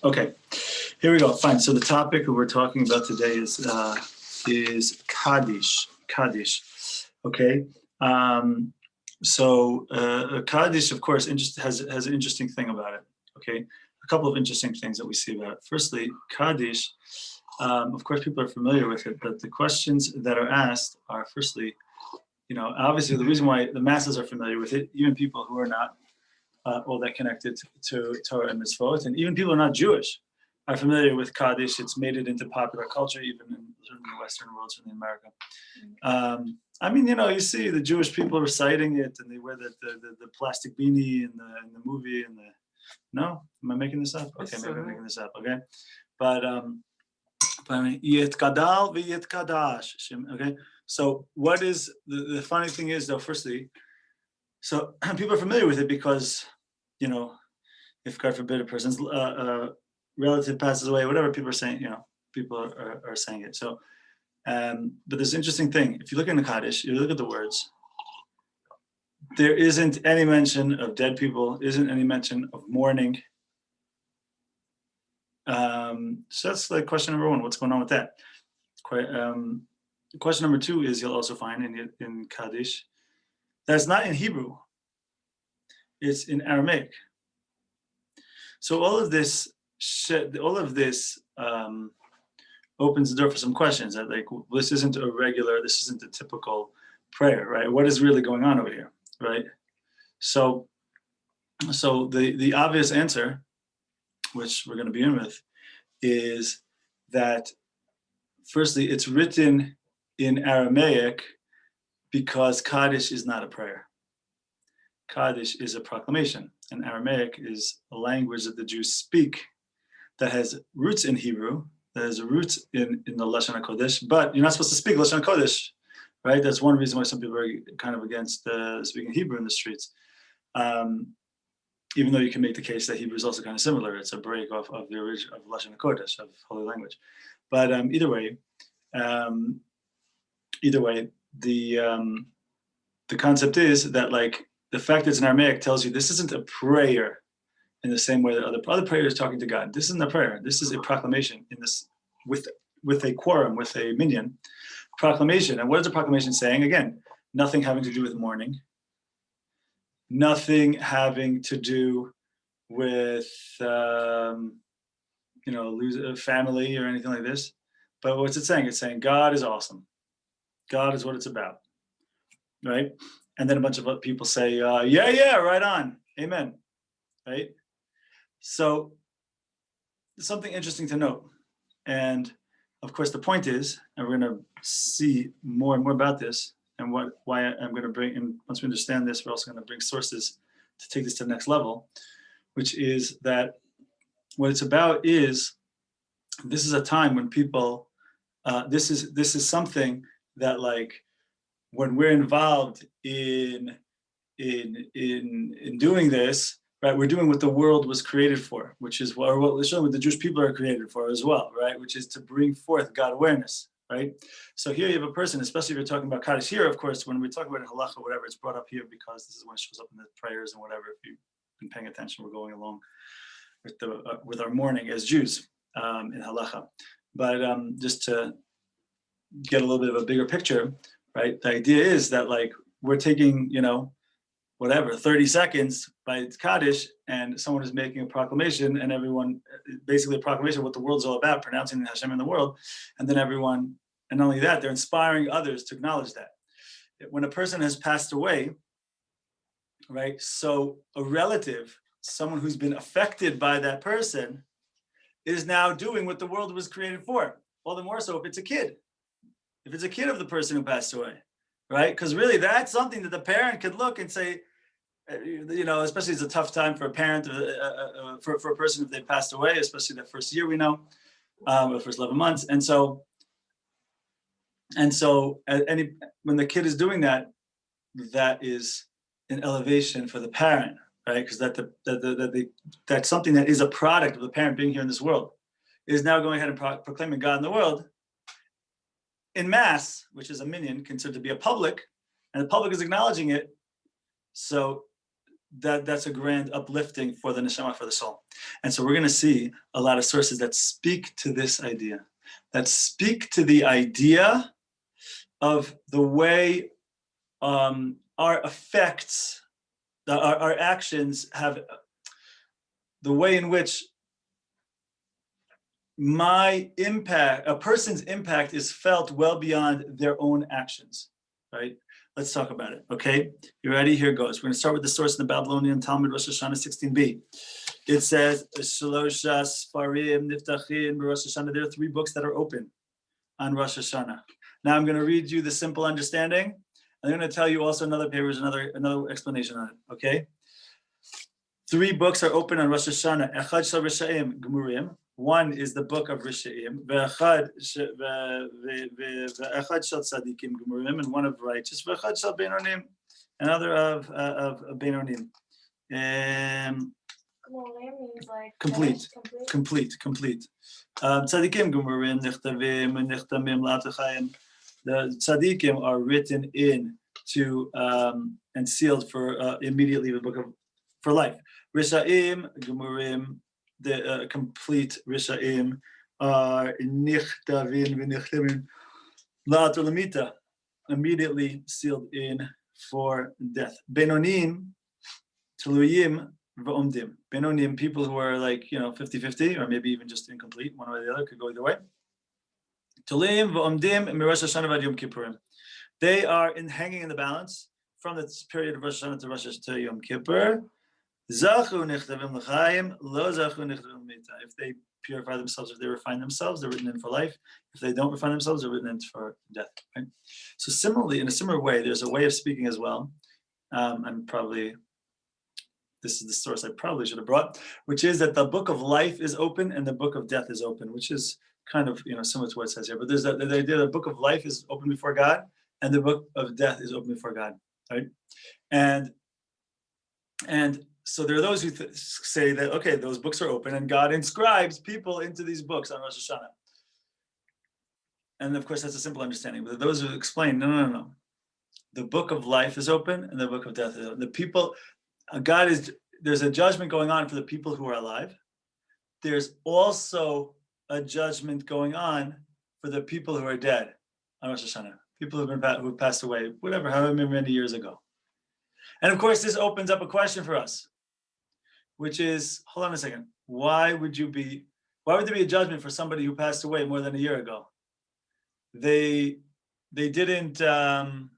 Okay, here we go. Fine. So the topic we're talking about today is Kaddish. Kaddish. Okay. Kaddish, of course, has an interesting thing about it. Okay, a couple of interesting things that we see about it. Firstly, Kaddish. Of course, people are familiar with it, but the questions that are asked are, firstly, obviously the reason why the masses are familiar with it, even people who are not all that connected to Torah and Mitzvot, and even people who are not Jewish are familiar with Kaddish. It's made it into popular culture, even in certainly the Western world, certainly in America. You see the Jewish people reciting it, and they wear the plastic beanie in the movie. No, am I making this up? Okay, maybe I'm making this up. Okay, but Yet Kadal v'Yet Kadash. Okay, so what is the funny thing is though? Firstly, so people are familiar with it because, if God forbid a person's relative passes away, whatever people are saying, people are saying it. So, but there's an interesting thing. If you look in the Kaddish, you look at the words, there isn't any mention of dead people, isn't any mention of mourning. So that's like question number one. What's going on with that? Question number two is you'll also find in Kaddish that's not in Hebrew. It's in Aramaic. So all of this opens the door for some questions that this isn't a typical prayer, right? What is really going on over here, right? So the obvious answer, which we're going to begin with, is that firstly, it's written in Aramaic because Kaddish is not a prayer. Kaddish is a proclamation, and Aramaic is a language that the Jews speak that has roots in Hebrew, that has roots in the Lashon HaKodesh, but you're not supposed to speak Lashon HaKodesh, right? That's one reason why some people are kind of against speaking Hebrew in the streets. Even though you can make the case that Hebrew is also kind of similar. It's a break off of the original of Lashon HaKodesh, of Holy Language. But either way, the concept is that the fact that it's in Aramaic tells you this isn't a prayer in the same way that other prayers talking to God. This isn't a prayer. This is a proclamation in this with a quorum, with a minyan proclamation. And what is the proclamation saying? Again, nothing having to do with mourning, nothing having to do with lose a family or anything like this. But what's it saying? It's saying God is awesome. God is what it's about, right? And then a bunch of people say, yeah, right on, amen, right? So something interesting to note. And of course, the point is, and we're going to see more and more about this, and why I'm going to bring, and once we understand this, we're also going to bring sources to take this to the next level, which is that what it's about is, this is a time when people, this is something that when we're involved in doing this, right, we're doing what the world was created for, which is what the Jewish people are created for as well, right, which is to bring forth God awareness, right? So here you have a person, especially if you're talking about Kaddish here, of course, when we talk about halacha or whatever, it's brought up here because this is when it shows up in the prayers and whatever. If you've been paying attention, we're going along with our mourning as Jews in halacha. But just to get a little bit of a bigger picture, right? The idea is that we're taking, 30 seconds by Kaddish, and someone is making a proclamation, and everyone, basically a proclamation of what the world's all about, pronouncing Hashem in the world, and then everyone, and not only that, they're inspiring others to acknowledge that. When a person has passed away, right, so a relative, someone who's been affected by that person, is now doing what the world was created for. All the more so if it's a kid. If it's a kid of the person who passed away, right? Because really that's something that the parent could look and say, especially it's a tough time for a parent, for a person if they passed away, especially that first year we know, the first 11 months. And so when the kid is doing that, that is an elevation for the parent, right? Because that's something that is a product of the parent being here in this world, is now going ahead and proclaiming God in the world in mass, which is a minyan considered to be a public, and the public is acknowledging it. So that's a grand uplifting for the neshama, for the soul. And so we're going to see a lot of sources that speak to this idea, that speak to the idea of the way our effects, our actions have, the way in which my impact, a person's impact is felt well beyond their own actions, right? Let's talk about it, okay? You ready? Here goes. We're going to start with the source in the Babylonian Talmud, Rosh Hashanah 16b. It says, Shlosha Sfarim Niftachin Rosh Hashanah. There are 3 books that are open on Rosh Hashanah. Now I'm going to read you the simple understanding. I'm going to tell you also another page, another explanation on it, okay? 3 books are open on Rosh Hashanah. Echad Shel Rishaim Gemurim. One is the book of Rishaim, Ve'echad Shel Tzadikim Gemurim, and one of righteous, Ve'echad Shel Beinonim, another of Beinonim. Means like complete. Tzadikim Gemurim Nichtavim and Nichtamim Latachayim. The Tzadikim are written in to and sealed for immediately the book of for life. Rishaim Gemurim, the complete Rishaim are Nichtavim v'Nichtamim La'atolamita, immediately sealed in for death. Beinonim Teluyim v'Omdim. Beinonim, people who are like 50-50 or maybe even just incomplete, one way or the other, could go either way. Teluyim v'Omdim miRosh Hashanah v'ad Yom Kippurim. They are hanging in the balance from the period of Rosh Hashanah to Rosh Hashanah to Yom Kippur. Zachu nichtavim l'chaim, lo zachu nichtavim l'mita. If they purify themselves, if they refine themselves, they're written in for life. If they don't refine themselves, they're written in for death. Right? So similarly, in a similar way, there's a way of speaking as well. And probably this is the source I probably should have brought, which is that the book of life is open and the book of death is open, which is kind of similar to what it says here. But there's the idea that the book of life is open before God and the book of death is open before God. Right? And so there are those who say that, okay, those books are open and God inscribes people into these books on Rosh Hashanah. And of course, that's a simple understanding. But those who explain, no. The book of life is open and the book of death is open. The people, there's a judgment going on for the people who are alive. There's also a judgment going on for the people who are dead on Rosh Hashanah. People who've passed away, however many years ago. And of course, this opens up a question for us, which is, hold on a second, why would there be a judgment for somebody who passed away more than a year ago? They didn't do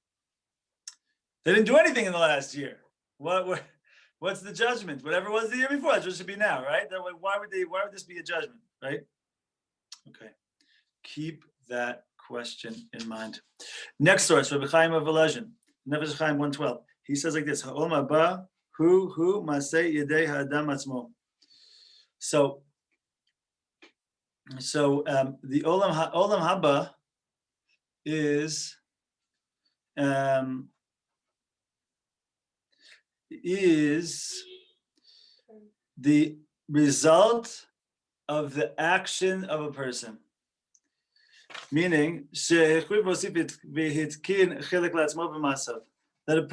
anything in the last year. What's the judgment? Whatever was the year before, that's what it should be now, right? Why would this be a judgment, right? Okay, keep that question in mind. Next source, Rabbi Chaim of Volozhin, Nefesh Chaim 112. He says like this: Ha'olam haba hu masei yedei ha'adam atzmo. So the olam haba is the result of the action of a person. Meaning, that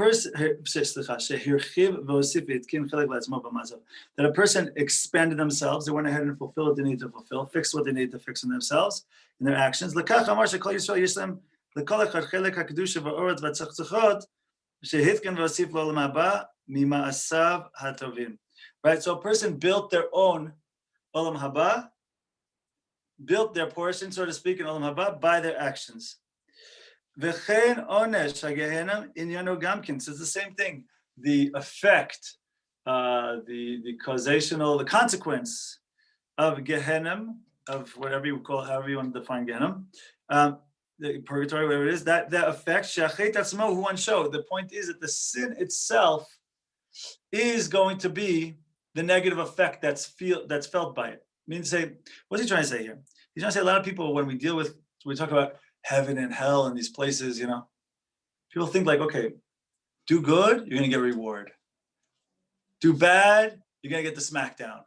a person expanded themselves, they went ahead and fulfilled what they needed to fulfill, fixed what they needed to fix in themselves, in their actions. Right, so a person built their own olam haba, built their portion, so to speak, in olam haba by their actions. V'chein onesh hagehenam inyano gamkin. So it's the same thing. The effect, the causational, the consequence of Gehenna, of whatever you call, however you want to define Gehenna, the purgatory, whatever it is, that effect, shachet atzmo hu ansho. The point is that the sin itself is going to be the negative effect that's felt by it. I mean, what's he trying to say here? He's trying to say a lot of people, when we talk about heaven and hell and these places, people think like, okay, do good, you're going to get a reward. Do bad, you're going to get the smackdown.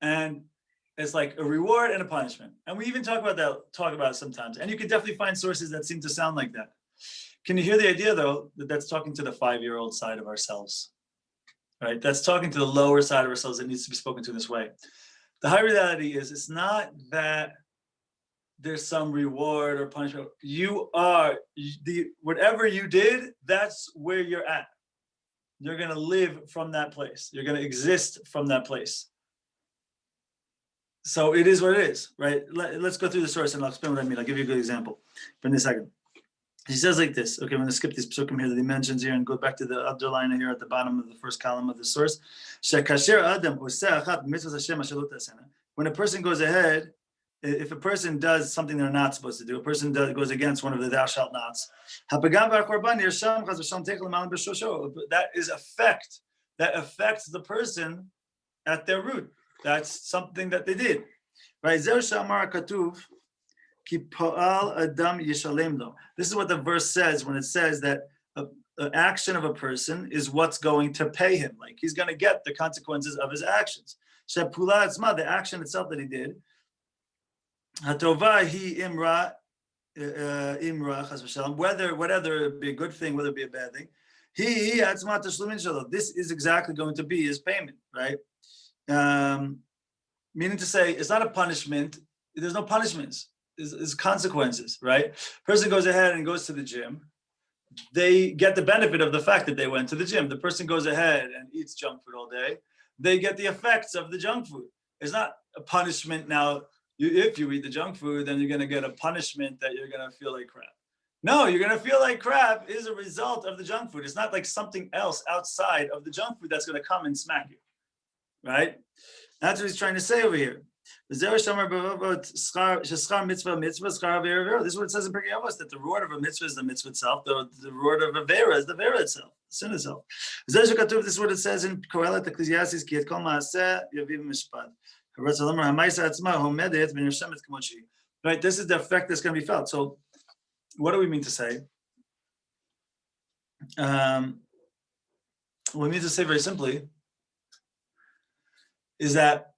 And it's like a reward and a punishment. And we even talk about it sometimes. And you can definitely find sources that seem to sound like that. Can you hear the idea, though, that that's talking to the 5-year-old side of ourselves? right? That's talking to the lower side of ourselves that needs to be spoken to in this way. The high reality is, it's not that there's some reward or punishment. You are whatever you did, that's where you're at. You're going to live from that place. You're going to exist from that place. So it is what it is, right? Let's go through the source and I'll explain what I mean. I'll give you a good example in a second. He says like this. Okay, I'm going to skip these psukim here that he mentions here and go back to the underline here at the bottom of the first column of the source. When a person goes ahead, if a person does something they're not supposed to do, a person goes against one of the thou shalt nots, that is effect. That affects the person at their root. That's something that they did. Right? This is what the verse says when it says that the action of a person is what's going to pay him. Like he's going to get the consequences of his actions. The action itself that he did. Whether it be a good thing, whether it be a bad thing. This is exactly going to be his payment, right? Meaning to say, it's not a punishment. There's no punishments. There's consequences, right? Person goes ahead and goes to the gym. They get the benefit of the fact that they went to the gym. The person goes ahead and eats junk food all day. They get the effects of the junk food. It's not a punishment now. If you eat the junk food, then you're going to get a punishment that you're going to feel like crap. No, you're going to feel like crap is a result of the junk food. It's not like something else outside of the junk food that's going to come and smack you, right? That's what he's trying to say over here. This is what it says in Pirkei Avos, that the reward of a mitzvah is the mitzvah itself, the reward of a vera is the vera itself, the sin itself. This is what it says in Kohelet Ecclesiastes, ki et kol maaseh yaviv mishpat. Right, this is the effect that's going to be felt. So, what do we mean to say? What we mean to say very simply is that,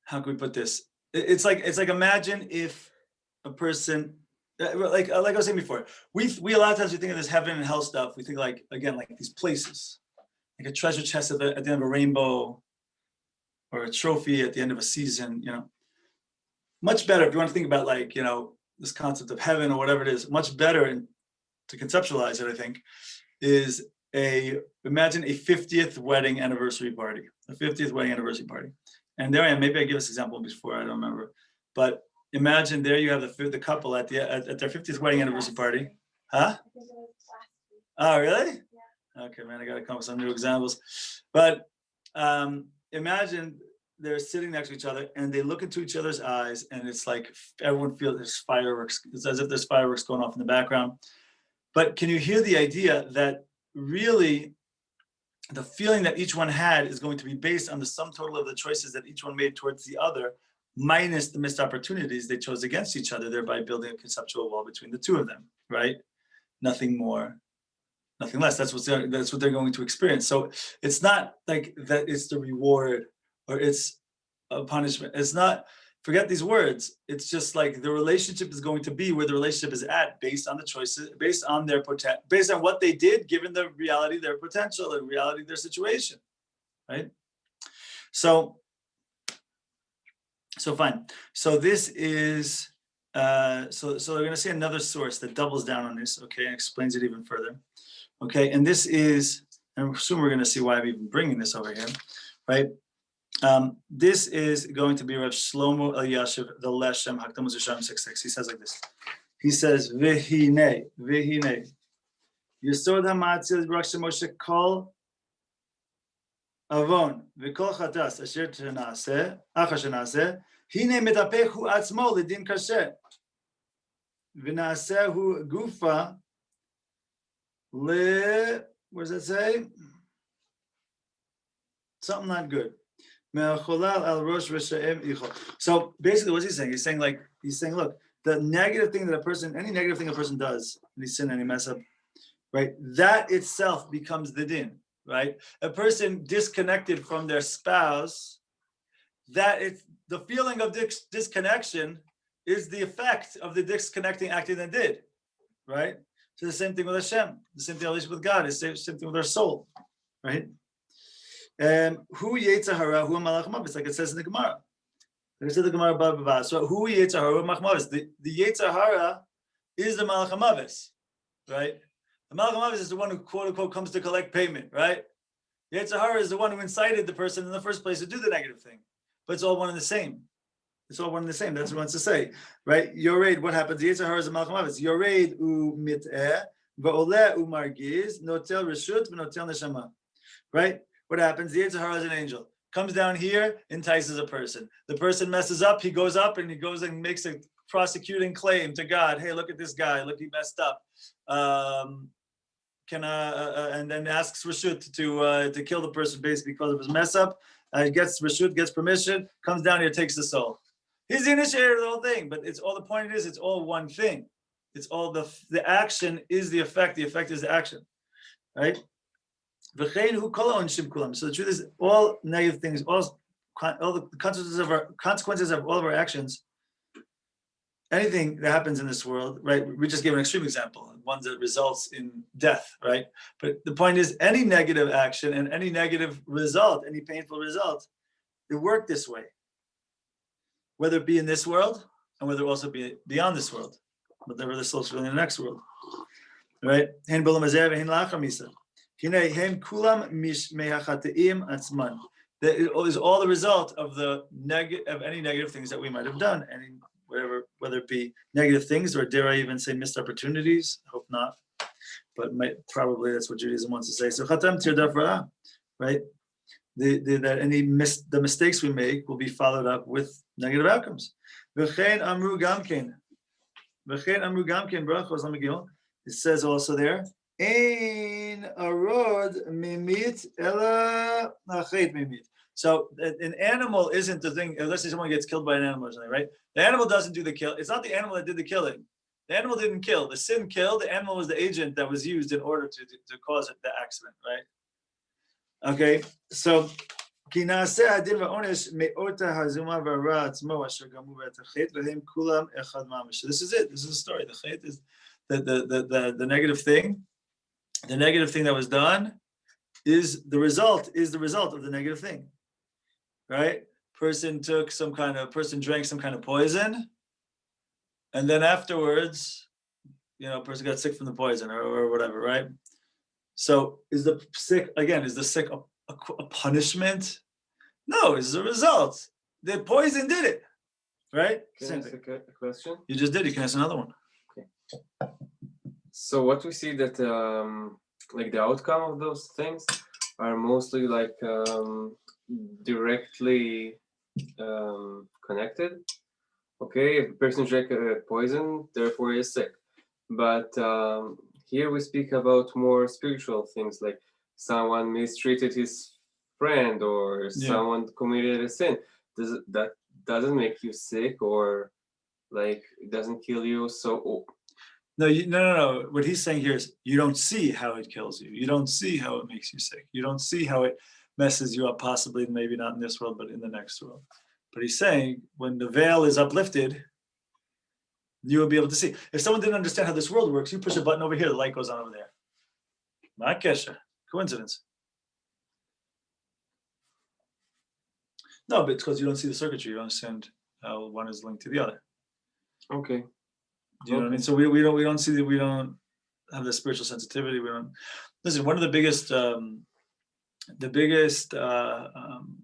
how can we put this? It's like imagine if a person, like I was saying before, we a lot of times we think of this heaven and hell stuff. We think like these places, like a treasure chest at the end of a rainbow, or a trophy at the end of a season. Much better if you want to think about this concept of heaven or whatever it is. Much better to conceptualize it, I think, is imagine a 50th wedding anniversary party, And there I am. Maybe I gave this example before. I don't remember. But imagine there you have the couple at their 50th wedding anniversary party. Huh? Oh, really? Yeah. Okay, man, I got to come up with some new examples. But imagine they're sitting next to each other and they look into each other's eyes, and it's like everyone feels there's fireworks. It's as if there's fireworks going off in the background. But can you hear the idea that really the feeling that each one had is going to be based on the sum total of the choices that each one made towards the other, minus the missed opportunities they chose against each other, thereby building a conceptual wall between the two of them, right? Nothing more, nothing less. That's what they're going to experience. So it's not like that it's the reward or it's a punishment. It's not, forget these words. It's just like the relationship is going to be where the relationship is at, based on the choices, based on their potential, based on what they did, given the reality of their potential and reality of their situation, right? So fine. So this is, so we're going to see another source that doubles down on this, okay, and explains it even further, okay? And this is, and soon we're going to see why I'm even bringing this over here, right? This is going to be Rav Shlomo Elyashiv, the Leshem, Hakdamos Yesharim 6:6. He says like this. He says, V'hinei, Yesod ha'matzil Baruch Shem Moshe kol avon v'kol chatas asher tenaseh, achar shenaseh, hine metapechu atzmo l'din kasher, v'nasehu gufa le, what does it say? Something not good. So basically, what's he saying? He's saying, look, the negative thing that any negative thing a person does, any sin, any mess up, right? That itself becomes the din, right? A person disconnected from their spouse, that it's the feeling of disconnection is the effect of the disconnecting acting they did, right? So the same thing with Hashem, the same thing with God, the same thing with our soul. right? Who Yetzer Hara, who Malach Mavis, like it says in the Gemara. Like it says in the Gemara, blah, blah, blah. So who Yetzer Hara, who Malach Mavis? The Yetzer Hara is the Malach Mavis, right? The Malach Mavis is the one who, quote unquote, comes to collect payment, right? Yetzer Hara is the one who incited the person in the first place to do the negative thing. But it's all one and the same. It's all one and the same. That's what it wants to say, right? Yored, what happens? Yetzer Hara is a Malach Mavis. Yored u mit'eh, va'oleh u margiz, notel reshut, v'notel neshama. Right? What happens? The Yetzer Hara is an angel. Comes down here, entices a person. The person messes up, he goes up and he goes and makes a prosecuting claim to God. Hey, look at this guy. Look, he messed up. And then asks Rashut to kill the person basically because of his mess up. Gets Rashut, gets permission, comes down here, takes the soul. He's the initiator of the whole thing, but it's all the point is it's all one thing. It's all the action is the effect is the action, right? So the truth is all negative things, all the consequences of all of our actions, anything that happens in this world, right? We just gave an extreme example, one that results in death, right? But the point is any negative action and any negative result, any painful result, they work this way. Whether it be in this world and whether it also be beyond this world, whatever the soul's feeling in the next world, right? It is all the result of any negative things that we might have done, whether it be negative things or dare I even say missed opportunities. Hope not, but probably that's what Judaism wants to say. So chatam tirdaf ra'ah, right? The mistakes we make will be followed up with negative outcomes. V'chein amru gamkein. It says also there, ein arod mimit ela nachait mimit. So an animal isn't the thing, let's say someone gets killed by an animal or something, right? The animal doesn't do the kill. It's not the animal that did the killing. The animal didn't kill. The sin killed. The animal was the agent that was used in order to cause the accident, right? Okay, so this is it. This is the story. The chait is the negative thing. The negative thing that was done is the result of the negative thing, right? Person drank some kind of poison, and then afterwards, person got sick from the poison or whatever, right? So is the sick a punishment? No, it's a result. The poison did it, right? Can I ask a question? You just did. You can ask another one. Okay. So what we see that like the outcome of those things are mostly like directly connected. Okay, if a person drank poison, therefore he is sick. But here we speak about more spiritual things, like someone mistreated his friend or someone committed a sin. That doesn't make you sick, or like it doesn't kill you. So no. What he's saying here is you don't see how it kills you. You don't see how it makes you sick. You don't see how it messes you up, possibly maybe not in this world, but in the next world. But he's saying when the veil is uplifted, you will be able to see. If someone didn't understand how this world works, you push a button over here, the light goes on over there. Ma'akesha, coincidence. No, but it's because you don't see the circuitry. You don't understand how one is linked to the other. Okay. Do you know what I mean? So we don't see that. We don't have the spiritual sensitivity. We don't listen. One of the biggest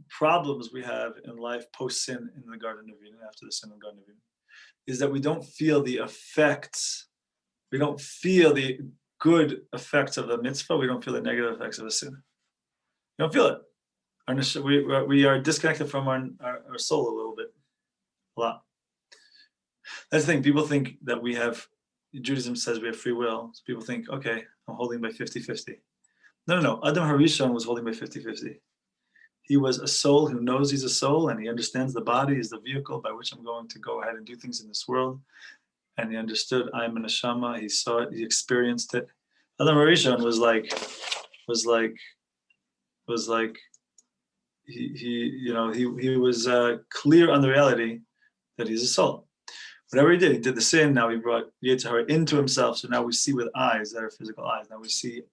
problems we have in life post sin in the Garden of Eden, after the sin in the Garden of Eden, is that we don't feel the effects. We don't feel the good effects of the mitzvah. We don't feel the negative effects of the sin. We don't feel it. We are disconnected from our soul a little bit, a lot. That's the thing. People think that we have, Judaism says we have free will. So people think, okay, I'm holding by 50-50. No. Adam Harishon was holding by 50-50. He was a soul who knows he's a soul, and he understands the body is the vehicle by which I'm going to go ahead and do things in this world. And he understood I'm a neshama. He saw it. He experienced it. Adam Harishon was like he was clear on the reality that he's a soul. Whatever he did the sin. Now he brought Yetzer Hara into himself. So now we see with eyes that are physical eyes. Now we see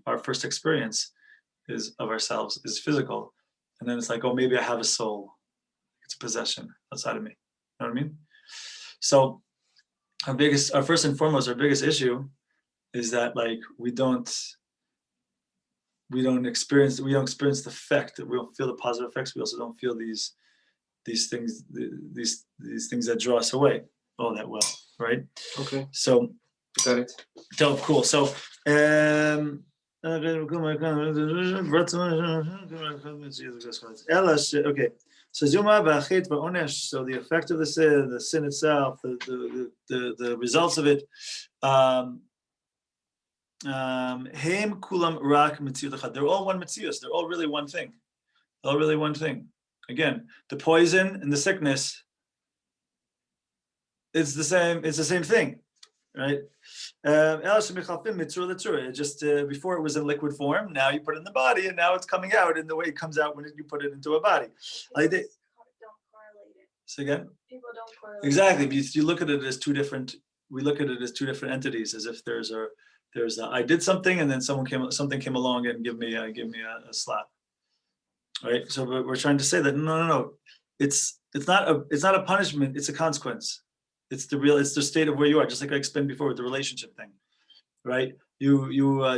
our first experience is of ourselves is physical, and then it's like, oh, maybe I have a soul. It's a possession outside of me. You know what I mean? So our first and foremost, our biggest issue is that like we don't experience the effect. We don't feel the positive effects. We also don't feel these things, these things that draw us away all that well, right? Okay. So Got it. so cool. So okay. So Zuma b'achit v'onesh. So the effect of the sin itself, the results of it. Heim kulam rak mitziyut echad. They're all one mitzius. They're all really one thing. They're all really one thing. Again, the poison and the sickness. It's the same. It's the same thing, right? It just before it was in liquid form. Now you put it in the body, and now it's coming out in the way it comes out when you put it into a body. Don't correlate it. So again, People don't correlate. Exactly. You look at it as two different. We look at it as two different entities, as if there's a I did something, and then something came along and give me a slap. Right. So we're trying to say that no. It's not a punishment. It's a consequence. It's the state of where you are. Just like I explained before with the relationship thing, right? You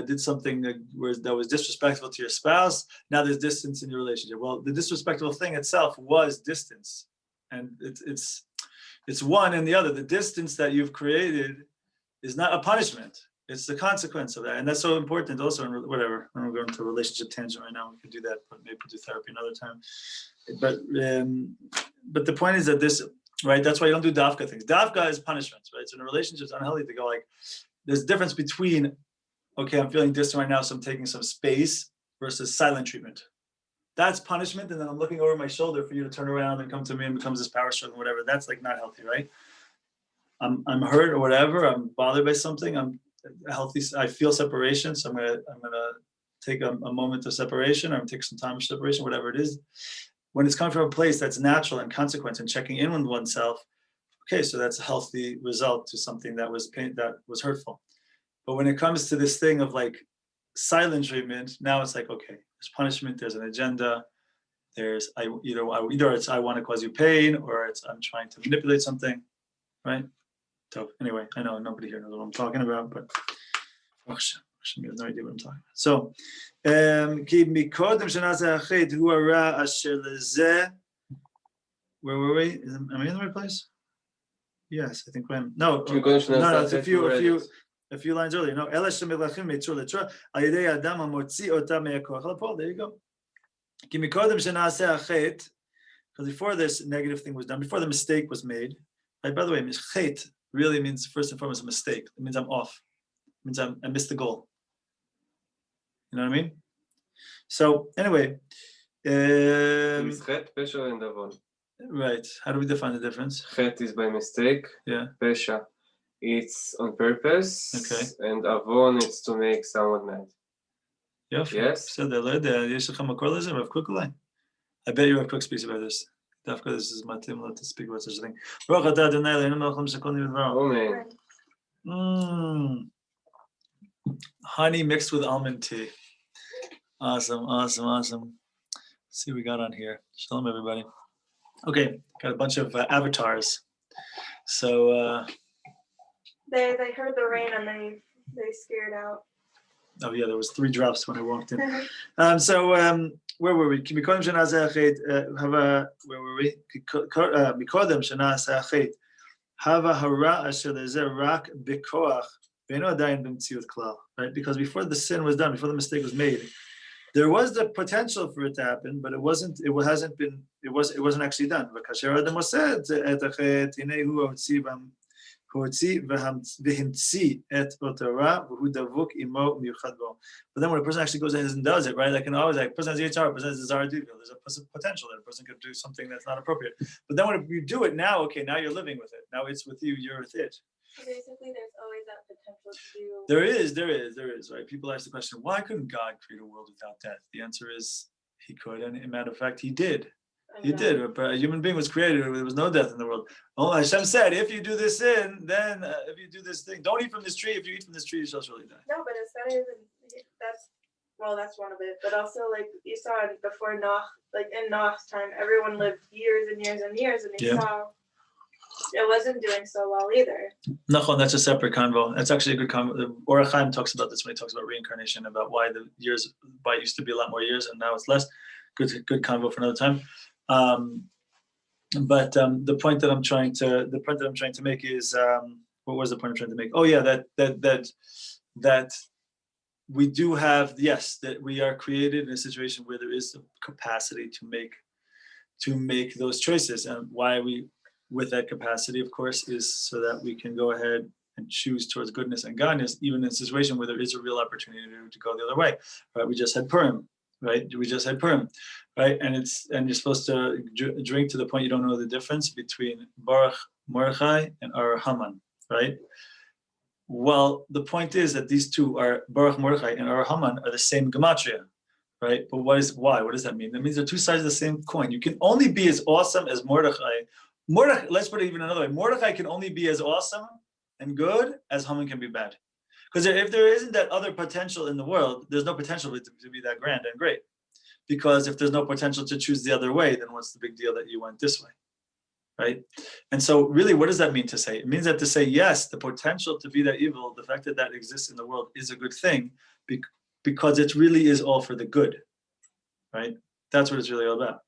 did something that was disrespectful to your spouse. Now there's distance in your relationship. Well, the disrespectful thing itself was distance, and it's one and the other. The distance that you've created is not a punishment. It's the consequence of that, and that's so important. Also, in whatever, I don't go into a relationship tangent right now. We could do that, but maybe do therapy another time. But the point is that this. Right, that's why you don't do dafka things. Dafka is punishment, right? So in a relationship, it's unhealthy to go like, there's a difference between, okay, I'm feeling distant right now, so I'm taking some space, versus silent treatment. That's punishment, and then I'm looking over my shoulder for you to turn around and come to me and becomes this power struggle, whatever. That's like not healthy, right? I'm hurt or whatever. I'm bothered by something. I'm healthy. I feel separation, so I'm gonna take a moment of separation, or I'm take some time of separation, whatever it is. When it's coming from a place that's natural and consequent and checking in with oneself, okay, so that's a healthy result to something that was hurtful. But when it comes to this thing of like silent treatment, now it's like, okay, there's punishment, there's an agenda, there's either it's I want to cause you pain, or it's I'm trying to manipulate something, right? So anyway, I know nobody here knows what I'm talking about, but oh, you have no idea what I'm talking about. So, where were we? Am I in the right place? Yes, I think I am. No, it's a few lines earlier. No, there you go. Because before this negative thing was done, before the mistake was made, right? By the way, chet really means first and foremost a mistake. It means I'm off. It means I missed the goal. You know what I mean? So anyway, Chet, pesha, and avon. Right. How do we define the difference? Chet is by mistake. Yeah. Pesha, it's on purpose. Okay. And avon, it's to make someone mad. Yes. So I bet you have quick speaks about this. This is my team to speak about such a thing. Amen. Honey mixed with almond tea. Awesome. Let's see what we got on here. Shalom, everybody. Okay, got a bunch of avatars. So they heard the rain and they scared out. Oh yeah, there was 3 drops when I walked in. Where were we? Where were we? Mikodem shena'aseh achet. Hava hara asher lezeh rak b'koach ve'eno adayin b'mtziut klal. Right? Because before the sin was done, before the mistake was made, there was the potential for it to happen, but it wasn't actually done. V'kasher adam oseh et achet hinei hu hotzi v'himtzi et otara v'hu davuk imo miyuchad bo. But then when a person actually goes ahead and does it, right? Like always, like person has yitzhar, person has desire to do. There's a potential that a person could do something that's not appropriate. But then when you do it now, okay, now you're living with it. Now it's with you. You're with it. Basically, there's always that potential to do. There is, right? People ask the question, why couldn't God create a world without death? The answer is he could, and as a matter of fact, he did. He did. But a human being was created. There was no death in the world. Oh, Hashem said, if you do this sin, then if you do this thing, don't eat from this tree. If you eat from this tree, you shall surely die. No, but it's better than that's well, that's one of it, but also like you saw before Noach, like in Noach's time, everyone lived years and years and years, and you saw it wasn't doing so well either. Nachon, that's a separate convo. That's actually a good convo. Orach Chaim talks about this when he talks about reincarnation, about why it used to be a lot more years and now it's less. Good convo for another time. But the point that I'm trying to make is what was the point I'm trying to make? Oh yeah, that we do have, yes, that we are created in a situation where there is a capacity to make those choices, and why we with that capacity, of course, is so that we can go ahead and choose towards goodness and godness, even in a situation where there is a real opportunity to go the other way. Right? We just had Purim, right? Right? And you're supposed to drink to the point you don't know the difference between Baruch Mordechai and Ar Haman, right? Well, the point is that these two are Baruch Mordechai and Ar Haman are the same gematria, right? But why? What does that mean? That means they're two sides of the same coin. You can only be as awesome as Mordechai. Let's put it even another way. Mordechai can only be as awesome and good as Haman can be bad. Because if there isn't that other potential in the world, there's no potential to be that grand and great. Because if there's no potential to choose the other way, then what's the big deal that you went this way, right? And so really, what does that mean to say? It means that to say, yes, the potential to be that evil, the fact that that exists in the world is a good thing because it really is all for the good, right? That's what it's really all about.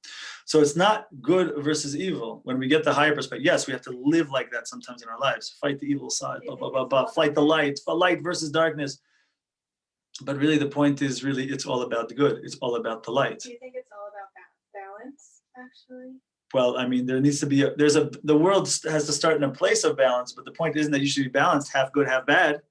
So it's not good versus evil. When we get the higher perspective, yes, we have to live like that sometimes in our lives. Fight the evil side, blah, blah, blah, blah. Fight the light versus darkness. But really the point is really it's all about the good. It's all about the light. Do you think it's all about balance, actually? Well, I mean, there needs to be the world has to start in a place of balance, but the point isn't that you should be balanced, half good, half bad.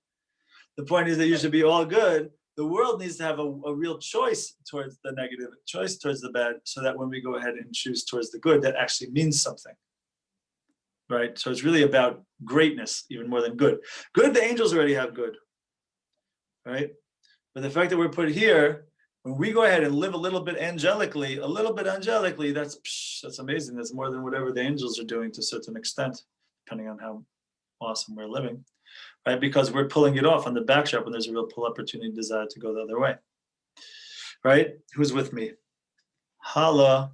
The point is that you should be all good. The world needs to have a real choice towards the negative, choice towards the bad, so that when we go ahead and choose towards the good, that actually means something, right? So it's really about greatness, even more than good. Good, the angels already have good, right? But the fact that we're put here, when we go ahead and live a little bit angelically, that's amazing. That's more than whatever the angels are doing to a certain extent, depending on how awesome we're living. Right, because we're pulling it off on the backdrop when there's a real pull opportunity, desire to go the other way. Right? Who's with me? Holla.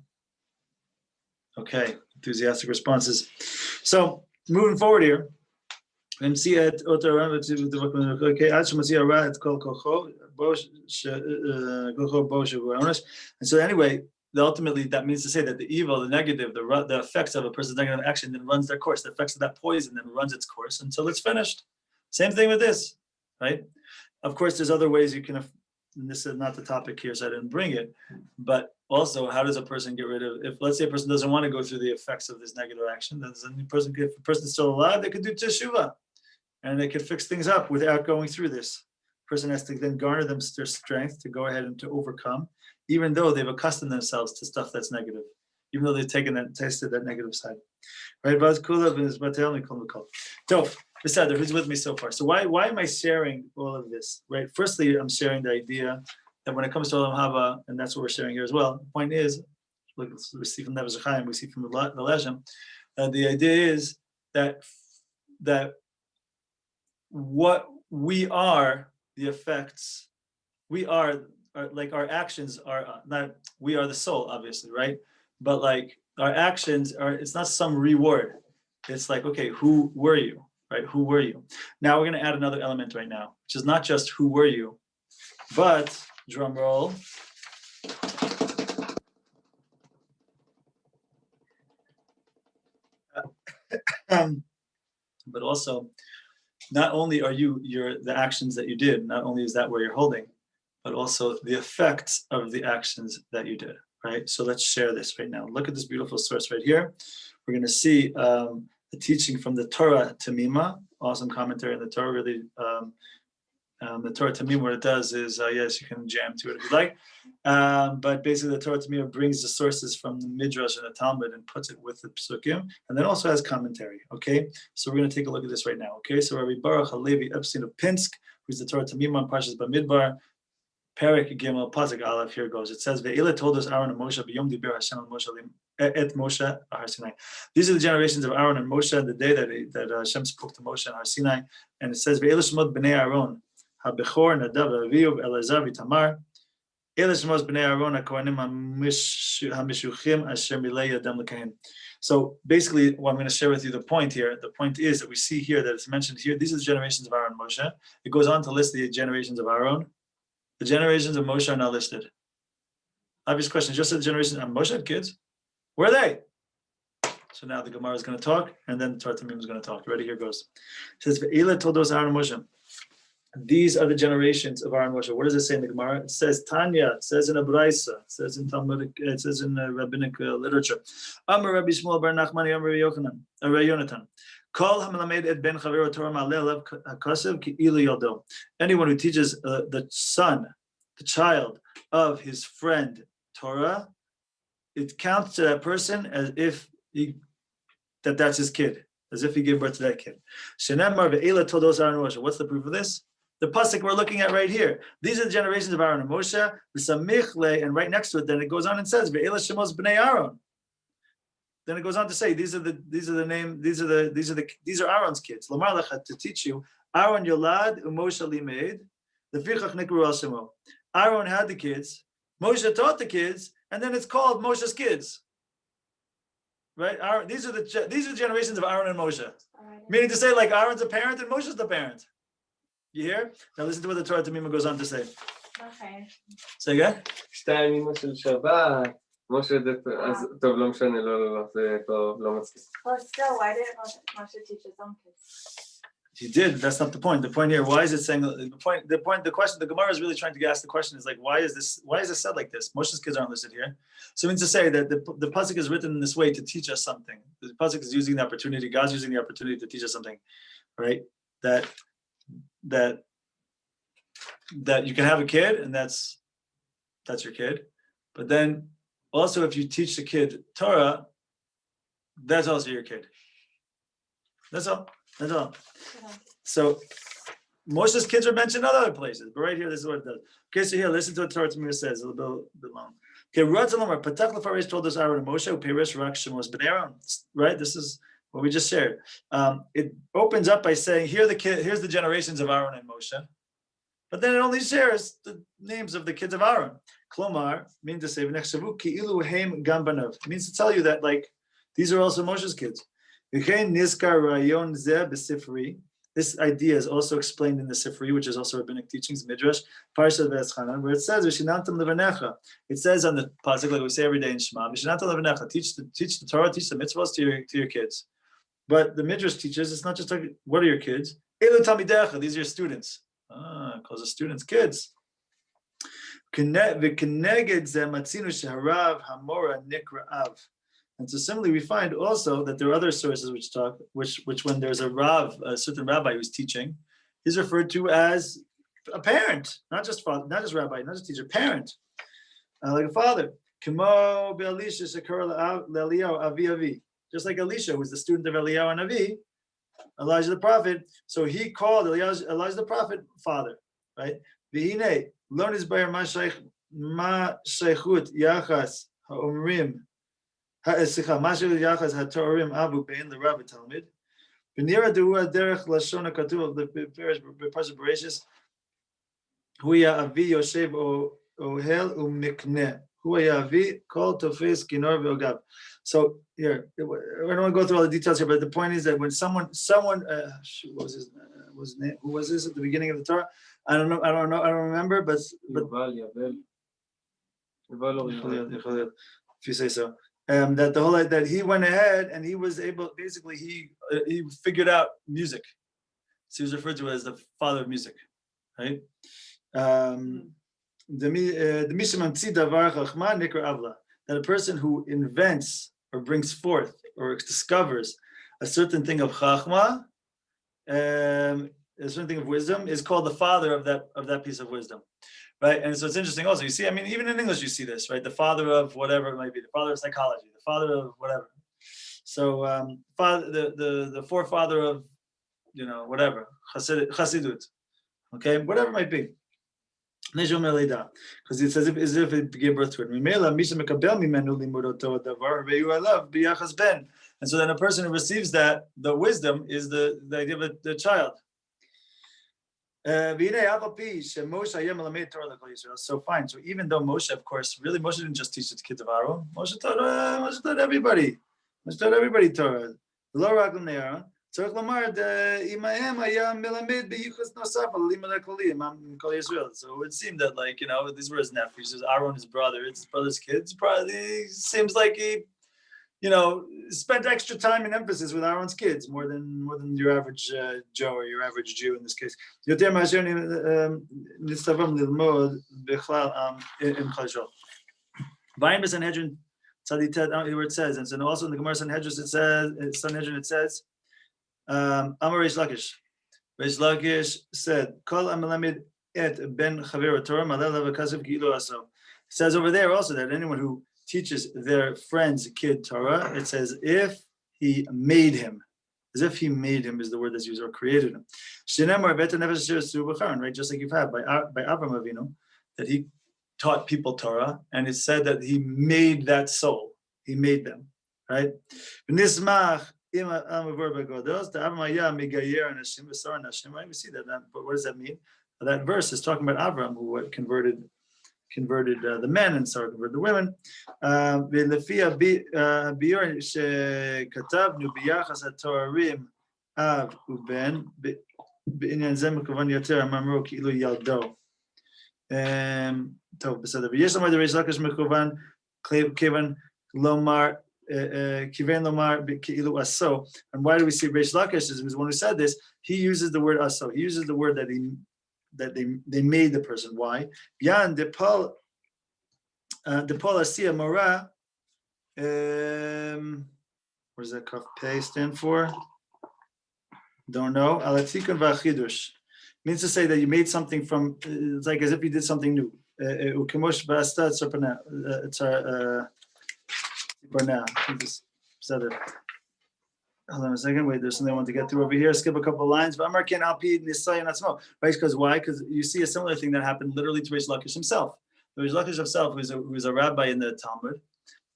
Okay, enthusiastic responses. So moving forward here, and so anyway, ultimately that means to say that the evil, the negative, the effects of a person's negative action then runs their course. The effects of that poison then runs its course until it's finished. Same thing with this, right? Of course, there's other ways you can, and this is not the topic here, so I didn't bring it, but also how does a person get rid of, if let's say a person doesn't want to go through the effects of this negative action, then if a person's still alive, they could do teshuvah, and they could fix things up without going through this. The person has to then garner their strength to go ahead and to overcome, even though they've accustomed themselves to stuff that's negative, even though they've tasted that negative side. Right? So, Beseder, who's with me so far? So why am I sharing all of this? Right. Firstly, I'm sharing the idea that when it comes to Olam Haba, and that's what we're sharing here as well. The point is, like we see from Neves Chaim, we see from the Leshem, the idea is that what we are, the effects, we are like our actions are not. We are the soul, obviously, right? But like our actions are. It's not some reward. It's like, okay, who were you? Right? Who were you? Now we're going to add another element right now, which is not just who were you, but drum roll. But also, not only are the actions that you did, not only is that where you're holding, but also the effects of the actions that you did. Right? So let's share this right now. Look at this beautiful source right here. We're going to see the teaching from the Torah Tamima, awesome commentary on the Torah. Really, the Torah Tamima, what it does is, yes, you can jam to it if you like, but basically the Torah Tamima brings the sources from the Midrash and the Talmud and puts it with the Psukim, and then also has commentary. Okay, so we're going to take a look at this right now. Okay, so Rabbi Baruch Halevi Epstein of Pinsk, who's the Torah Tamima on Parshas Bamidbar, Perek Gimel Pasuk Aleph. Here goes. It says, "Ve'ila told us Aaron and Moshe b'yom diber Hashem al Moshe et Moshe Har Sinai." These are the generations of Aaron and Moshe, the day that Hashem spoke to Moshe on Har Sinai, and it says, "Ve'ila shemot b'nei Aaron, haBechor Nadav Aviv Elazar v'Tamar." So basically, what I'm going to share with you, the point here, the point is that we see here that it's mentioned here, these are the generations of Aaron and Moshe. It goes on to list the generations of Aaron. The generations of Moshe are not listed. Obvious question, just the generations of Moshe had kids. Where are they? So now the Gemara is going to talk, and then the Torah Tamim is going to talk. Ready? Here goes. It says, "Ve'ila todos Aaron and Moshe." These are the generations of Aaron and Moshe. What does it say in the Gemara? It says Tanya. It says in a Braisa. It says in Talmudic. It says in rabbinic literature. Amar Rabbi Shmuel bar Nachmani Amar Rabbi Yonatan. Kol hamelamed et ben chavero Torah ma'aleh hakasev ki'ilu yaldo. Anyone who teaches the son, the child of his friend Torah, it counts to that person as if that's his kid, as if he gave birth to that kid. Shenemar ve'ela todos Aaron and Moshe. What's the proof of this? The pasuk we're looking at right here. These are the generations of Aaron and Moshe. And right next to it, then it goes on and says ve'ela shemos bnei Aaron. Then it goes on to say these are Aaron's kids. Lamar lecha, to teach you, Aaron yolad u'Moshe limeid. The fichach nikru al shemo. Aaron had the kids. Moshe taught the kids, and then it's called Moshe's kids. Right? These are the generations of Aaron and Moshe. Meaning to say, like Aaron's a parent and Moshe's the parent. You hear? Now listen to what the Torah Tamima goes on to say. Okay. Say again? שתיים אמא של שבת, משה אז טוב, לא משנה, לא, זה טוב, לא מצחיק. Well, still, why didn't Moshe teach his own kids? He did. That's not the point. The point here, why is it saying the question, the Gemara is really trying to ask the question is like, why is this said like this? Moshe's kids aren't listed here. So it means to say that the pasuk is written in this way to teach us something. The pasuk is using the opportunity, God's using the opportunity to teach us something, right? That you can have a kid and that's your kid. But then also if you teach the kid Torah, that's also your kid. That's all. So Moshe's kids are mentioned in other places, but right here, this is what it does. Okay, so here, listen to what Torah Tamir says, a little bit long. Okay, Patak Lefaresh told us Aaron and Moshe, Perish Rak Shemos ben Aaron. Right? This is what we just shared. It opens up by saying, here's the generations of Aaron and Moshe. But then it only shares the names of the kids of Aaron. Klomar means to say, means to tell you that like these are also Moshe's kids. This idea is also explained in the Sifri, which is also rabbinic teachings, Midrash, Parshat V'eschanan, where it says, "V'shinantam levanecha." It says on the pasuk, like we say every day in Shema, "V'shinantam levanecha." Teach the Torah, teach the mitzvahs to your kids. But the Midrash teaches it's not just like, what are your kids? Elu tamidecha. These are your students. Calls the students kids. V'keneged ze matzinu sheharav hamora nikra'av. And so similarly, we find also that there are other sources which when there's a certain rabbi who's teaching, he's referred to as a parent, not just father, not just rabbi, not just teacher, parent, like a father. Just like Elisha, who was the student of Eliyahu and Avi, Elijah the prophet. So he called Elijah the prophet father, right? V'hinei lo nizbar ma sheichut yachas ha'omrim. Masher Yachas HaTorim Abu Bein the Rabbi Talmud. V'nira du'u derech lashon hakatuv of the Parshat Bereshis. Huya avi yoshev ohel u'mikneh. Huya avi kol tofes kinor ve'ogav. So here, I don't want to go through all the details here, but the point is that when someone, what was his name? Who was this at the beginning of the Torah? I don't remember, but if you say so. That he went ahead and he was able, basically he figured out music. So he was referred to as the father of music, right? That a person who invents or brings forth or discovers a certain thing of chachma, a certain thing of wisdom, is called the father of that piece of wisdom. Right, and so it's interesting also, you see, I mean, even in English you see this, right? The father of whatever it might be, the father of psychology, the father of whatever. So the forefather of, whatever, Chassidut, okay, whatever it might be. Because it's as if it gave birth to it. And so then a person who receives that, the wisdom is the idea of the child. So fine. So even though Moshe, of course, really Moshe didn't just teach the kids of Aaron. Moshe taught everybody. Moshe taught everybody Torah. צריך לומר, עמהם היה מלמד בייחוד נוסף על לימוד הכללי, עם כל ישראל. So it would seem that, like, these were his nephews, Aaron, his brother, it's his brother's kids. Probably seems like he, spent extra time and emphasis with Aaron's kids more than your average Joe or your average Jew in this case. יותר מאשר נסתבם ללמוד בכלל עם חלשו. Vayim b'Sanhedrin tzaditet, where it says, and so also in the Gemara Sanhedrin it says, Amar Reish Lakish. Reish Lakish said, Kol amelamed et ben chaver Torah malel v'kasev ki'ilu aso. It says over there also that anyone who teaches their friend's kid Torah, it says if he made him, as if he made him is the word that's used, or created him. Right, just like you've had by Avraham Avinu, that he taught people Torah, and it said that he made that soul, he made them, right? We see that, but what does that mean? That verse is talking about Avraham, who converted the men and started converted the women. טוב, בסדר. ויש לומר דריש לקיש מכוון כיוון לומר כיוון לומר כאילו עשו. And why do we see Reish Lakish? Is when we said this, he uses the word aso. He uses the word that they made the person. Why? Yan de Paul Asiya Mora. What does that kaf pei stand for? Don't know. Alatikun v'achidush means to say that you made something from. It's like as if you did something new. Ukemosh ba'asta tzarpana. Hold on a second. Wait, there's something I want to get through over here. Skip a couple of lines. Right? Because why? Because you see a similar thing that happened literally to Reish Lakish himself. Reish Lakish himself was a rabbi in the Talmud,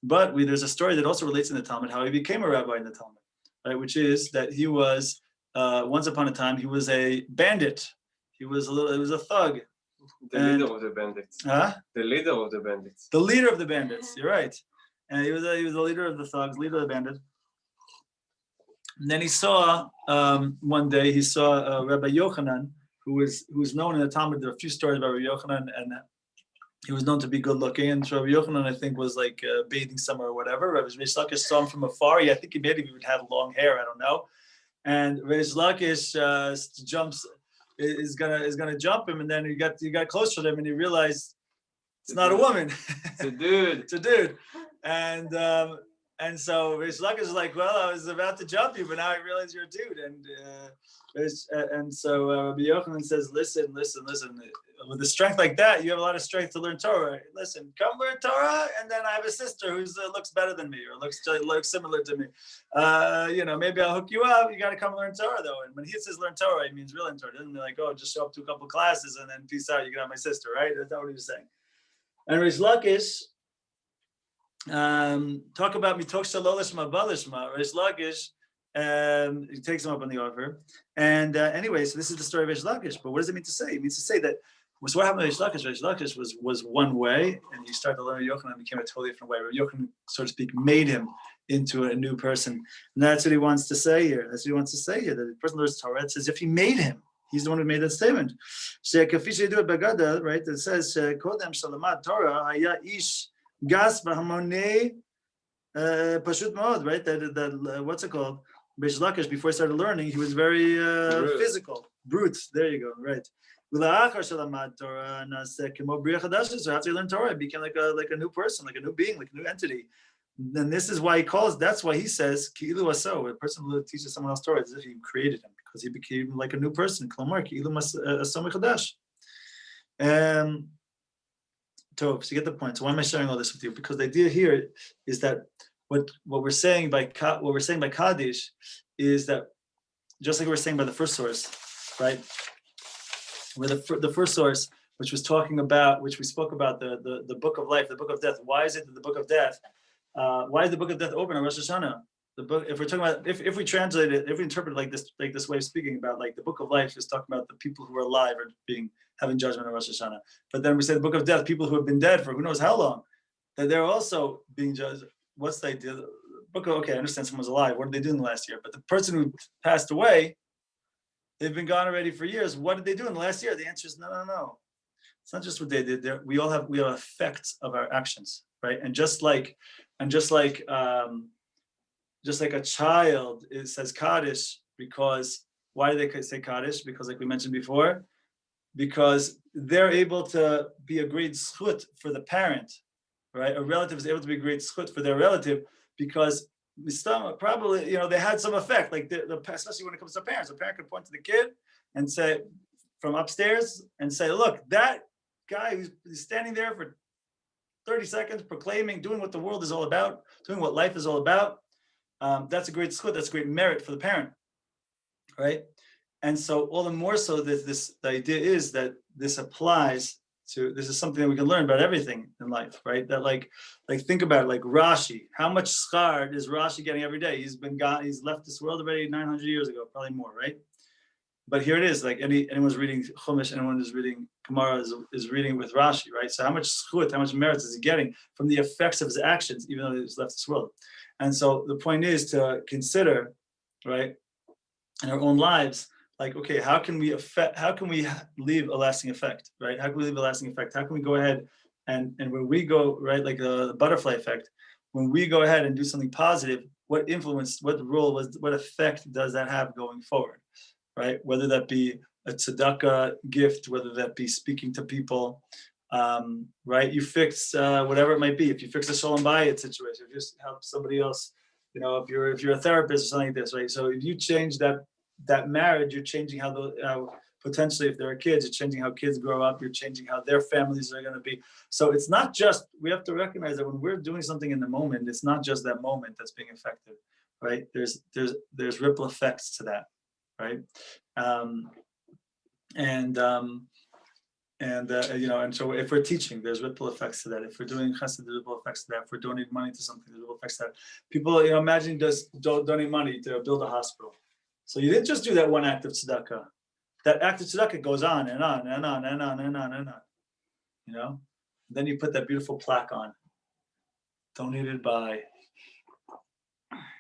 but there's a story that also relates in the Talmud how he became a rabbi in the Talmud, right? Which is that he was once upon a time he was a bandit. He was a thug. The leader of the bandits. Huh? The leader of the bandits. The leader of the bandits. You're right. And he was the leader of the thugs, leader of the bandits. And then he saw one day Rabbi Yochanan, who was known in the Talmud. There are a few stories about Rabbi Yochanan, and he was known to be good looking. And so Rabbi Yochanan, I think, was like bathing somewhere or whatever. Rabbi Reish Lakish saw him from afar. I think he maybe would have long hair. I don't know. And Reish Lakish is gonna jump him, and then he got close to him, and he realized it's not a woman. It's a dude. It's a dude. And so Reish Lakish is like, well, I was about to jump you, but now I realize you're a dude. And so Rabbi Yochanan says, listen. With a strength like that, you have a lot of strength to learn Torah. Listen, come learn Torah, and then I have a sister who looks better than me or looks similar to me. Maybe I'll hook you up. You got to come learn Torah, though. And when he says learn Torah, he means real learn Torah. It doesn't mean like, oh, just show up to a couple classes and then peace out. You can have my sister, right? That's not what he was saying. And Reish Lakish, talk about mitok shalolishma balishma. Reish Lakish, he takes him up on the offer. And anyway, so this is the story of Reish Lakish. But what does it mean to say? It means to say that so what happened to Reish Lakish? Reish Lakish was one way, and he started to learn Yochanan and became a totally different way. Yochanan, so to speak, made him into a new person. And that's what he wants to say here. That the person learns Torah, it's as if he made him. He's the one who made that statement. Right? That says, Kodem Shalamad Torah, Haya Ish Gas Bahamone Pashut Maod, right? That what's it called? Reish Lakish, before he started learning, he was very physical. Brute. There you go, right. So after he learned Torah, he became like a new person, like a new being, like a new entity. And this is why that's why he says, Ki'ilu aso, a person who teaches someone else Torah, as if he created him, because he became like a new person. Klamar, Ki'ilu aso mechadash. So you get the point. So why am I sharing all this with you? Because the idea here is that what we're saying by Kaddish is that just like we were saying by the first source, right? Where the first source, which we spoke about the book of life, the book of death. Why is it that the book of death? Why is the book of death open on Rosh Hashanah? the book, if we're talking about, if we translate it, if we interpret it like this way of speaking about, like the book of life is talking about the people who are alive or having judgment on Rosh Hashanah. But then we say the book of death, people who have been dead for who knows how long, that they're also being judged. What's the idea? The book of, okay, I understand someone's alive. What did they do in the last year? But the person who passed away, they've been gone already for years. What did they do in the last year? The answer is no. It's not just what they did. We have effects of our actions, right? And just like a child says Kaddish, because why do they say Kaddish? Because like we mentioned before, because they're able to be a great zchut for the parent, right? A relative is able to be a great zchut for their relative because probably, they had some effect, like especially when it comes to parents. A parent could point to the kid and say, from upstairs, and say, look, that guy who's standing there for 30 seconds proclaiming, doing what the world is all about, doing what life is all about, that's a great zchut, that's a great merit for the parent, right? And so all the more so that the idea is that this applies to, this is something that we can learn about everything in life, right? That like think about it, like Rashi, how much schar is Rashi getting every day? He's left this world already 900 years ago, probably more, right? But here it is, like anyone's reading Chumash, anyone who's reading Gemara is reading with Rashi, right? So how much zchut, how much merits is he getting from the effects of his actions, even though he's left this world? And so the point is to consider, right, in our own lives, like, okay, how can we leave a lasting effect, right? How can we leave a lasting effect? How can we go ahead and when we go, right, like the butterfly effect, when we go ahead and do something positive, what influence, what effect does that have going forward, right? Whether that be a tzedakah gift, whether that be speaking to people, right? You fix whatever it might be. If you fix a shalom bayit situation, if you just help somebody else, if you're a therapist or something like this, right? So if you change that marriage, you're changing how potentially, if there are kids, you're changing how kids grow up, you're changing how their families are going to be. So it's not just, we have to recognize that when we're doing something in the moment, it's not just that moment that's being affected, right? There's ripple effects to that, right? And so if we're teaching, there's ripple effects to that. If we're doing chesed, there's ripple effects to that. If we're donating money to something, there's ripple effects to that. People, imagine just donate money to build a hospital. So you didn't just do that one act of tzedakah. That act of tzedakah goes on and on and on and on and on and on. Then you put that beautiful plaque on, donated by,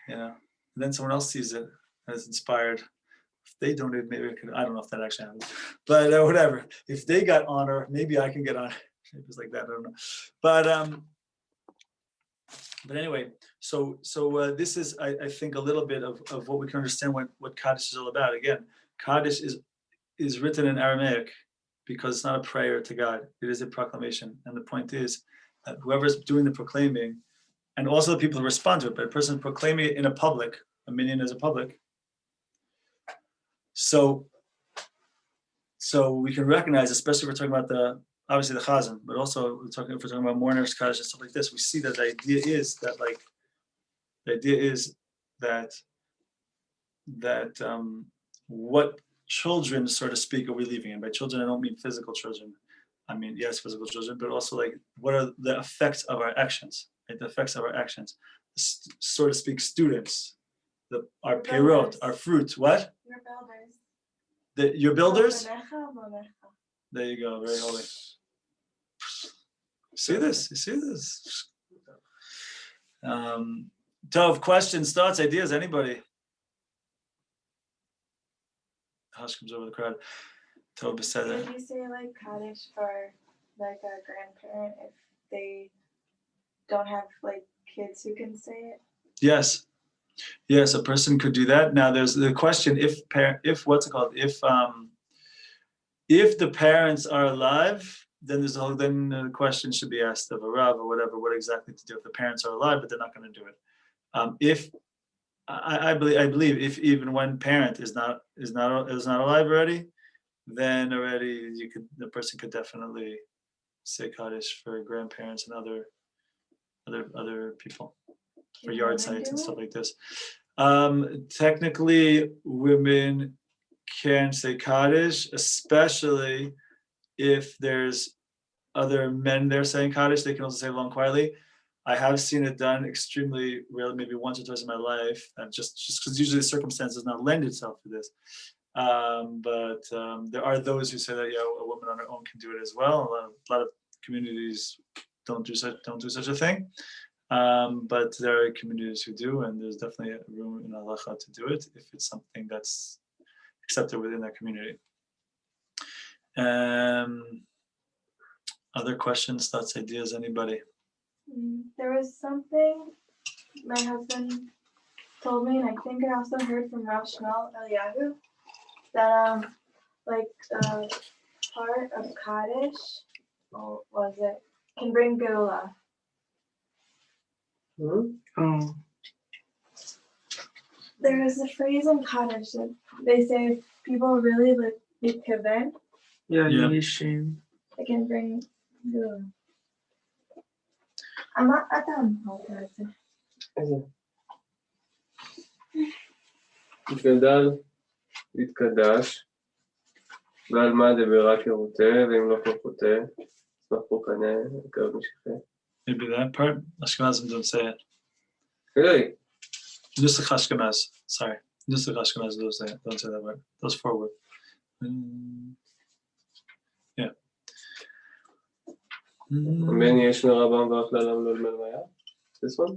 and then someone else sees it and is inspired. If they donated, maybe I don't know if that actually happened, but whatever. If they got honor, maybe I can get honor. Maybe it's like that, I don't know. But anyway, so this is, I think, a little bit of what we can understand what Kaddish is all about. Again, Kaddish is written in Aramaic because it's not a prayer to God. It is a proclamation. And the point is that whoever's doing the proclaiming, and also the people who respond to it, but a person proclaiming it in a public, a minyan is a public. So we can recognize, especially if we're talking about obviously the chazan, but also if we're talking about mourners, Kaddish, and stuff like this, we see that the idea is that what children, so to speak, are we leaving? And by children, I don't mean physical children. I mean, yes, physical children, but also like what are the effects of our actions, right? The effects of our actions, so to speak, students, our perot, our fruits, what? Your builders. Your builders? There you go, very holy. You see this? Tov, questions, thoughts, ideas, anybody? Hush comes over the crowd. Tov said that. Did you say like Kaddish for like a grandparent if they don't have like kids who can say it? Yes, a person could do that. Now there's the question, if the parents are alive, then the question should be asked of a rav or whatever, what exactly to do if the parents are alive, but they're not going to do it. If I believe if even one parent is not alive already, then already the person could definitely say Kaddish for grandparents and other people for yard sites and stuff like this. Technically, women can say Kaddish, especially if there's other men there saying Kaddish. They can also say it along quietly. I have seen it done extremely rarely, maybe once or twice in my life, and just because usually the circumstance does not lend itself to this. But there are those who say that a woman on her own can do it as well. A lot of communities don't do such a thing, but there are communities who do, and there's definitely a room in halacha to do it if it's something that's accepted within that community. Other questions, thoughts, ideas, anybody? There was something my husband told me, and I think I also heard from Rav Shmuel Eliyahu, that like part of Kaddish, or was it, can bring Geula. Mm-hmm. There is a phrase in Kaddish that they say if people really like mitkaven, it can bring Geula. I'm not at the איזה? יתגדל, יתקדש, ועל מה דברה כרותה, ואם לא כרותה, אשמח פה קנה, יקרב משכה. Maybe that part. Ashkenazim don't say it. Really? Nusach Ashkenaz. Sorry. Nusach Ashkenaz don't say it. Don't say that word. Those 4 words. Yeah. בין יש לרבם והכללם לא למל מיה? This one?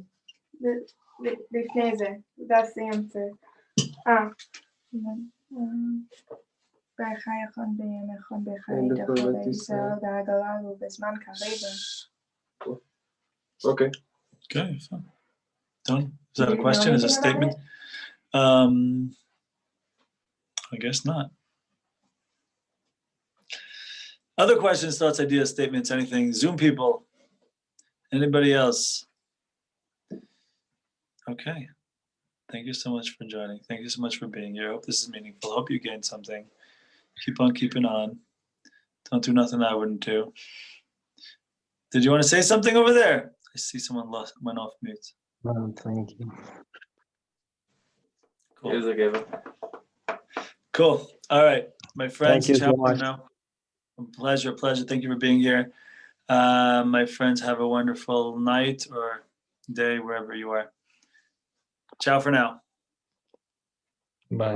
לפני זה, that's the answer. בהחי יכול ביום יכול בחי דחו בישראל והגלל ובזמן כרגע. Okay. Okay, fine. Done. Is that a question? Is that a statement? I guess not. Other questions, thoughts, ideas, statements, anything? Zoom people? Anybody else? Okay. Thank you so much for joining. Thank you so much for being here. I hope this is meaningful. I hope you gained something. Keep on keeping on. Don't do nothing I wouldn't do. Did you want to say something over there? I see someone went off mute. No, thank you. Cool. Here's a giver. Cool. All right. My friends, Thank you so ciao for much. now. Pleasure. Thank you for being here. My friends, have a wonderful night or day wherever you are. Ciao for now. Bye.